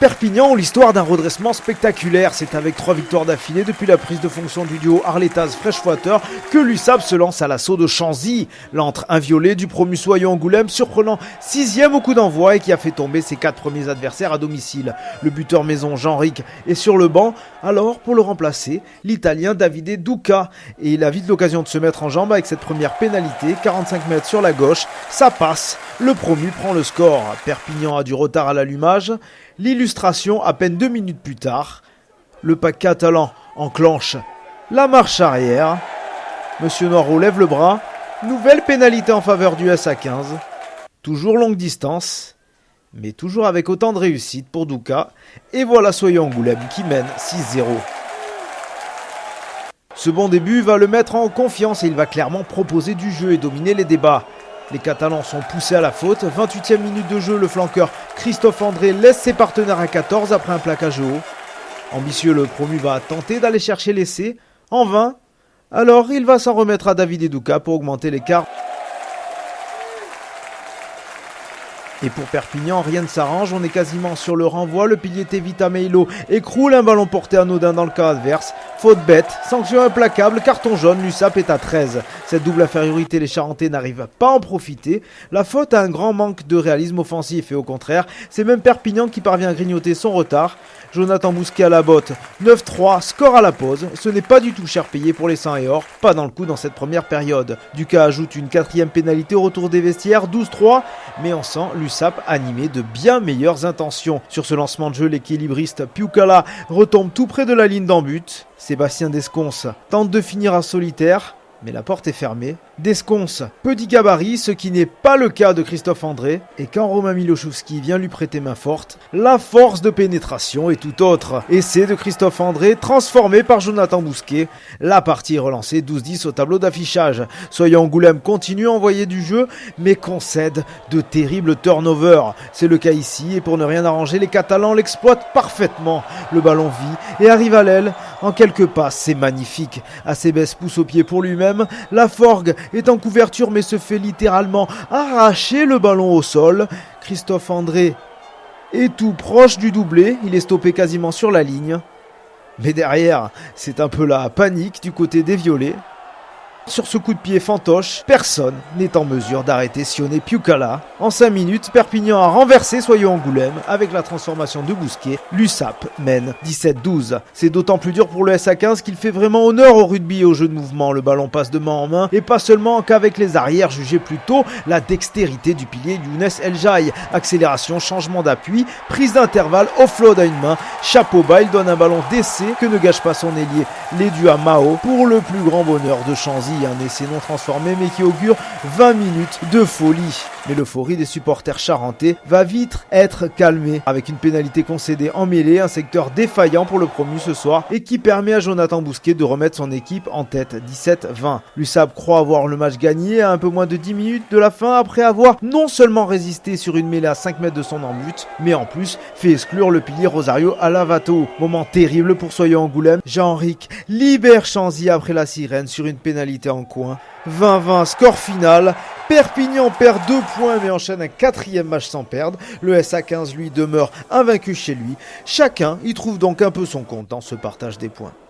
Perpignan ont l'histoire d'un redressement spectaculaire. C'est avec 3 victoires d'affilée depuis la prise de fonction du duo Arletaz-Freshwater que l'USAP se lance à l'assaut de Chanzy. L'antre inviolé du promu Soyons-Angoulême surprenant 6e au coup d'envoi et qui a fait tomber ses 4 premiers adversaires à domicile. Le buteur maison Jean-Ric est sur le banc. Alors pour le remplacer, l'Italien Davide Duca. Et il a vite l'occasion de se mettre en jambe avec cette première pénalité. 45 mètres sur la gauche, ça passe. Le promu prend le score. Perpignan a du retard à l'allumage. L'illustration à peine 2 minutes plus tard. Le pack catalan enclenche la marche arrière. Monsieur Noirot lève le bras. Nouvelle pénalité en faveur du SA15. Toujours longue distance, mais toujours avec autant de réussite pour Duca. Et voilà Soyons-Angoulême qui mène 6-0. Ce bon début va le mettre en confiance et il va clairement proposer du jeu et dominer les débats. Les Catalans sont poussés à la faute. 28e minute de jeu, le flanqueur Christophe André laisse ses partenaires à 14 après un plaquage haut. Ambitieux, le promu va tenter d'aller chercher l'essai. En vain. Alors il va s'en remettre à Davide Duca pour augmenter l'écart. Et pour Perpignan, rien ne s'arrange, on est quasiment sur le renvoi, le pilier Tevita Meilo écroule un ballon porté anodin dans le camp adverse. Faute bête, sanction implacable, carton jaune, l'USAP est à 13. Cette double infériorité, les Charentais n'arrivent pas à en profiter. La faute a un grand manque de réalisme offensif et au contraire, c'est même Perpignan qui parvient à grignoter son retard. Jonathan Bousquet à la botte, 9-3, score à la pause. Ce n'est pas du tout cher payé pour les 100 et or, pas dans le coup dans cette première période. Ducas ajoute une 4e pénalité au retour des vestiaires, 12-3, mais on sent l'USAP animé de bien meilleures intentions. Sur ce lancement de jeu, l'équilibriste Piukala retombe tout près de la ligne d'en but. Sébastien Desconce tente de finir à solitaire, mais la porte est fermée. Desconce, petit gabarit, ce qui n'est pas le cas de Christophe André. Et quand Romain Miloszewski vient lui prêter main forte, la force de pénétration est tout autre. Essai de Christophe André, transformé par Jonathan Bousquet. La partie est relancée 12-10 au tableau d'affichage. Soyons-Angoulême continue à envoyer du jeu, mais concède de terribles turnovers. C'est le cas ici, et pour ne rien arranger, les Catalans l'exploitent parfaitement. Le ballon vit et arrive à l'aile. En quelques passes, c'est magnifique. Acebes pousse au pied pour lui-même. La Forgue est en couverture mais se fait littéralement arracher le ballon au sol. Christophe André est tout proche du doublé. Il est stoppé quasiment sur la ligne. Mais derrière, c'est un peu la panique du côté des Violets. Sur ce coup de pied fantoche, personne n'est en mesure d'arrêter Sioné Piukala. En 5 minutes, Perpignan a renversé Soyons-Angoulême avec la transformation de Bousquet. L'USAP mène 17-12. C'est d'autant plus dur pour le SA15 qu'il fait vraiment honneur au rugby et au jeu de mouvement. Le ballon passe de main en main et pas seulement qu'avec les arrières, jugez plutôt la dextérité du pilier Younes El Jaï. Accélération, changement d'appui, prise d'intervalle, offload à une main. Chapeau bas, il donne un ballon d'essai que ne gâche pas son ailier. L'édu à Mao pour le plus grand bonheur de Chanzy. Un essai non transformé mais qui augure 20 minutes de folie. Mais l'euphorie des supporters charentais va vite être calmée avec une pénalité concédée en mêlée, un secteur défaillant pour le promu ce soir et qui permet à Jonathan Bousquet de remettre son équipe en tête 17-20. L'USAP croit avoir le match gagné à un peu moins de 10 minutes de la fin après avoir non seulement résisté sur une mêlée à 5 mètres de son en-but, mais en plus fait exclure le pilier Rosario Alavato. Moment terrible pour Soyons-Angoulême. Jean-Ric libère Chanzy après la sirène sur une pénalité en coin. 20-20, score final. Perpignan perd 2 points mais enchaîne un 4e match sans perdre. Le SA15 lui demeure invaincu chez lui. Chacun y trouve donc un peu son compte dans ce partage des points.